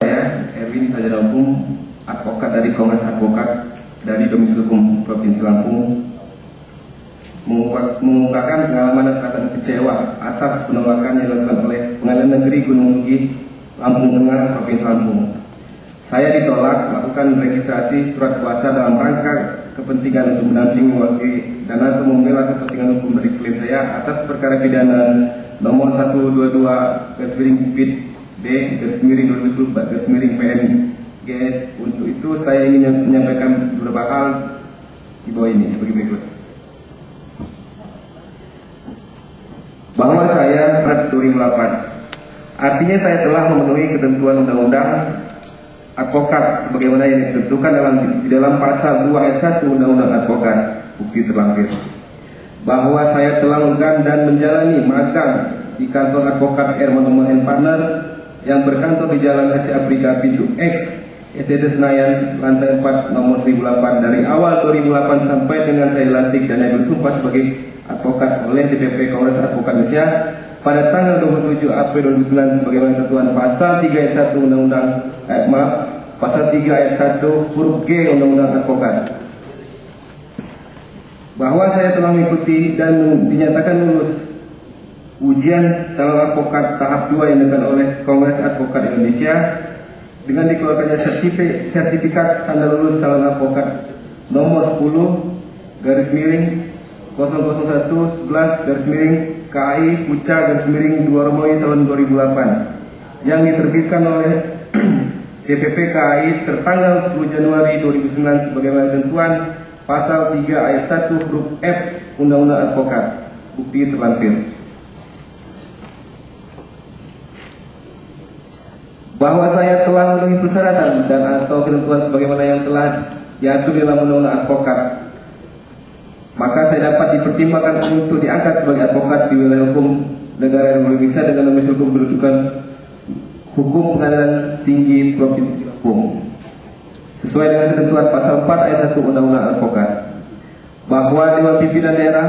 Saya Erwin Saja Lampung, advokat dari Kongres Advokat dari Domisili Hukum Provinsi Lampung, mengungkapkan pengalaman dan perasaan kecewa atas penolakan yang dilakukan oleh Pengadilan Negeri Gunung Sugi, Lampung Tengah, Provinsi Lampung. Saya ditolak melakukan registrasi surat kuasa dalam rangka kepentingan untuk mendampingi mewakili dan atau membela kepentingan hukum dari klien saya atas perkara pidana nomor 122/B/2024/PN GS. Untuk itu saya ingin menyampaikan beberapa hal di bawah ini sebagai berikut. Bahwa saya pada 2008, artinya saya telah memenuhi ketentuan undang-undang advokat sebagaimana yang ditentukan di dalam pasal 2 ayat 1 Undang-Undang Advokat. Bukti terlampir bahwa saya telah melakukan dan menjalani magang di kantor advokat Erman & Partner yang berkantor di Jalan Asia Afrika pintu X, STC Senayan, lantai 4, nomor 1008 dari awal 2008 sampai dengan saya dilantik dan saya bersumpah sebagai advokat oleh DPP Kongres Advokat Indonesia pada tanggal 27 April 2009 sebagaimana ketentuan pasal 3 ayat 1 Undang-Undang pasal 3 ayat 1 huruf G Undang-Undang Advokat, bahwa saya telah mengikuti dan dinyatakan lulus ujian calon advokat tahap 2 yang dilakukan oleh Kongres Advokat Indonesia dengan dikeluarkannya sertifikat tanda lulus calon advokat nomor 10/001/11/ KAI Puca/2 Romawi tahun 2008 yang diterbitkan oleh DPP KAI tertanggal 10 Januari 2009 sebagaimana ketentuan pasal 3 ayat 1 huruf F Undang-Undang Advokat. Bukti terlampir bahwa saya telah memenuhi persyaratan dan atau ketentuan sebagaimana yang telah diatur dalam Undang-Undang Advokat, maka saya dapat dipertimbangkan untuk diangkat sebagai advokat di wilayah hukum negara Republik Indonesia dengan domisili hukum kedudukan hukum Pengadilan Tinggi Provinsi Lampung sesuai dengan ketentuan pasal 4 ayat 1 Undang-Undang Advokat, bahwa Dewan Pimpinan Daerah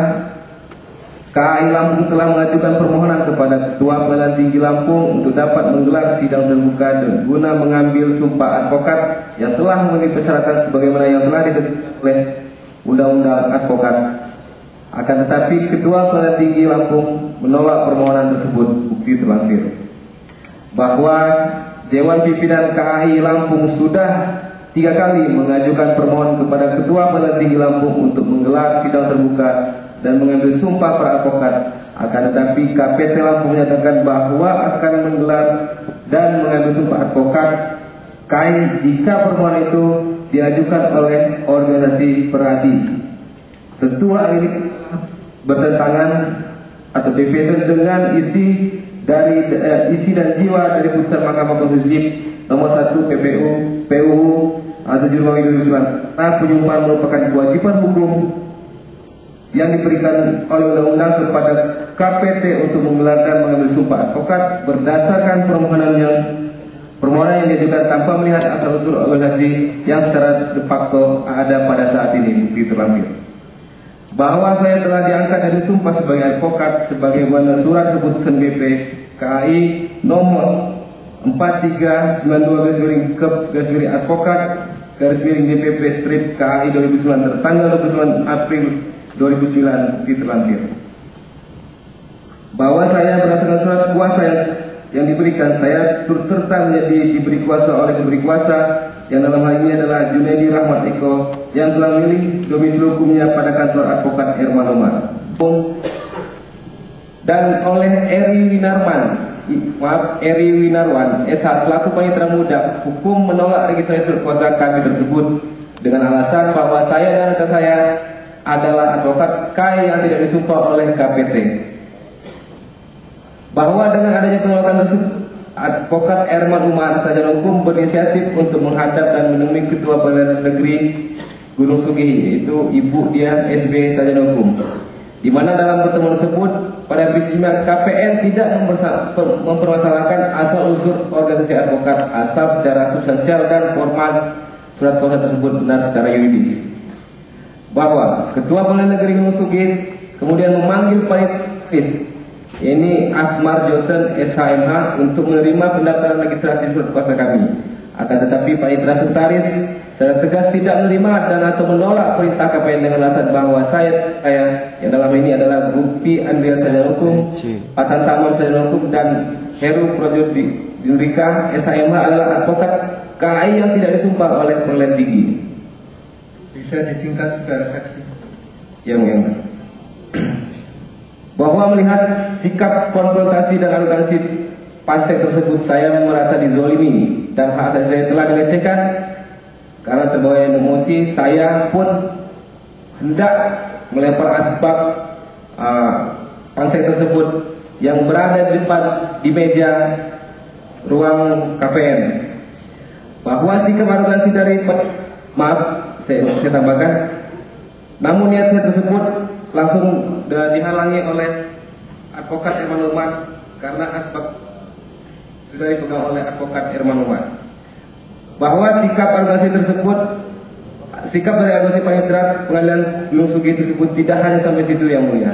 KAI Lampung telah mengajukan permohonan kepada Ketua Pengadilan Tinggi Lampung untuk dapat menggelar sidang terbuka dan guna mengambil sumpah advokat yang telah memenuhi persyaratan sebagaimana yang telah ditentukan oleh Undang-Undang Advokat. Akan tetapi Ketua Pengadilan Tinggi Lampung menolak permohonan tersebut. Bukti terlampir bahwa Dewan Pimpinan KAI Lampung sudah 3 kali mengajukan permohonan kepada Ketua Pengadilan Tinggi Lampung untuk menggelar sidang terbuka dan mengambil sumpah para advokat. Akan tetapi KPT Lampung menyatakan bahwa akan menggelar dan mengambil sumpah advokat KAI jika permohonan itu diajukan oleh organisasi peradi. Tentu hal ini bertentangan atau berbeda dengan isi dan jiwa dari putusan Mahkamah Konstitusi nomor 1 PUU 7 Romawi 2009. Penyumpahan merupakan kewajiban hukum yang diberikan oleh undang-undang kepada KPT untuk menggelar dan mengambil sumpah advokat berdasarkan permohonan yang diajukan tanpa melihat asal-usul organisasi yang secara de facto ada pada saat ini. Bukti terlampir bahwa saya telah diangkat dari sumpah sebagai advokat sebagaimana surat keputusan BP KAI nomor 4392/Advokat/DPP KAI 2009 tertanggal 29 April 2009. Bukti terlampir bahwa saya berdasarkan surat kuasa yang diberikan, saya turut serta diberi kuasa oleh pemberi kuasa yang dalam hal ini adalah Junaidi Rahmat Eko yang telah memilih domisili hukumnya pada kantor advokat Erman Umar, dan oleh Eri Winarwan SH selaku panitera muda hukum menolak registrasi surat kuasa kami tersebut dengan alasan bahwa saya dan rekan saya adalah advokat KAI yang tidak disumpah oleh KPT. Bahwa dengan adanya penolakan tersebut, advokat Erman Umar Sarjana Hukum berinisiatif untuk menghadap dan menemui Ketua Pengadilan Negeri Gunung Sugi, yaitu Ibu Dian SB Sarjana Hukum, di mana dalam pertemuan tersebut pada prinsipnya KPN tidak mempermasalahkan asal-usul organisasi advokat asal secara substansial dan formal surat kuasa tersebut benar secara yuridis. Bahwa Ketua Pengadilan Negeri Gunung Sugi kemudian memanggil panitia ini Asmar Josen SHMH untuk menerima pendaftaran registrasi surat kuasa kami. Akan tetapi Panitera Sekretaris secara tegas tidak menerima dan atau menolak perintah KPN dengan alasan bahwa saya yang dalam ini adalah Gupi Andrian Sarjana Hukum, Patan Taman Sarjana Hukum, dan Heru Projodika SHMH adalah advokat KAI yang tidak disumpah oleh perguruan tinggi. Bisa disingkat saudara saksi. Yang bahwa melihat sikap konfrontasi dan arogansi Pansek tersebut, saya merasa dizolimi dan hak asasi saya telah dilecehkan. Karena terbawa emosi, saya pun hendak melempar asbak Pansek tersebut yang berada di depan di meja ruang KPN. Bahwa sikap arogansi dari saya tambahkan, namun niat saya tersebut langsung dihalangi oleh advokat Herman Umar karena asbak sudah dipegang oleh advokat Herman Umar. Bahwa sikap arogansi tersebut, sikap dari arogansi Panitera Pengadilan Gunung Sugi tersebut tidak hanya sampai situ yang mulia.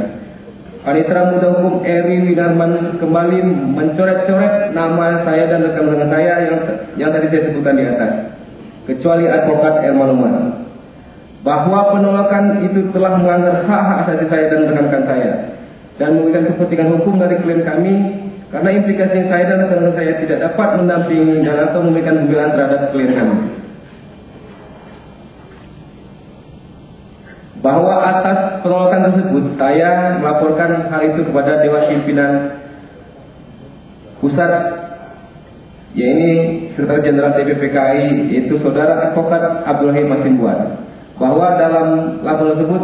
Panitera Muda Hukum Eri Winarman kembali mencoret-coret nama saya dan rekan-rekan saya yang tadi saya sebutkan di atas, kecuali advokat Herman Umar. Bahwa penolakan itu telah melanggar hak-hak asasi saya dan rekan-rekan saya dan memberikan kepentingan hukum dari klien kami, karena implikasi saya dan rekan-rekan saya tidak dapat mendampingi dan atau memberikan pembelaan terhadap klien kami. Bahwa atas penolakan tersebut saya melaporkan hal itu kepada Dewan Pimpinan Pusat, yaitu Sekretaris Jenderal DPPKI, yaitu Saudara Advokat Abdul Rahim Hasimbuan. Bahwa dalam laporan tersebut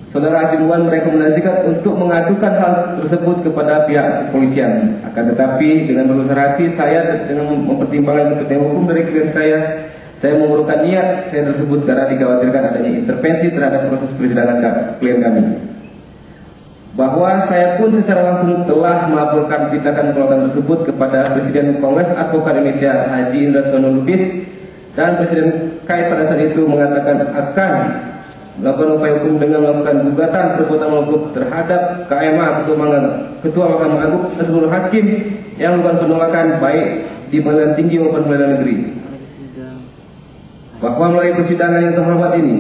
Saudara Hasimbuan merekomendasikan untuk mengadukan hal tersebut kepada pihak kepolisian. Akan tetapi dengan berbesar hati saya dengan mempertimbangkan kepentingan hukum dari klien saya mengurungkan niat saya tersebut karena dikhawatirkan adanya intervensi terhadap proses persidangan klien kami. Bahwa saya pun secara langsung telah melaporkan tindakan penolakan tersebut kepada Presiden Kongres Advokat Indonesia Haji Indra Sono Lubis, dan Presiden KAI pada saat itu mengatakan akan melakukan upaya hukum dengan melakukan gugatan perbuatan mogok terhadap KMA Ketua Mahkamah Agung dan seluruh hakim yang melakukan penolakan baik di pengadilan tinggi maupun pengadilan negeri. Bahwa melalui persidangan yang terhormat ini,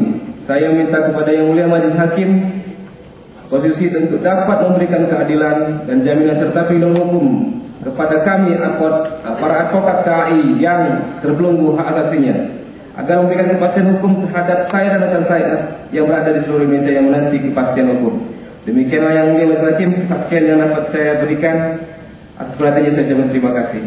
saya minta kepada Yang Mulia Majelis Hakim Konstitusi untuk dapat memberikan keadilan dan jaminan serta perlindungan hukum kepada kami para advokat KAI yang terbelenggu hak asasinya, agar memberikan kepastian hukum terhadap saya dan rekan saya yang berada di seluruh Indonesia yang menanti kepastian hukum. Demikianlah Yang Mulia Majelis Hakim kesaksian yang dapat saya berikan. Atas perhatiannya saya ucapkan terima kasih.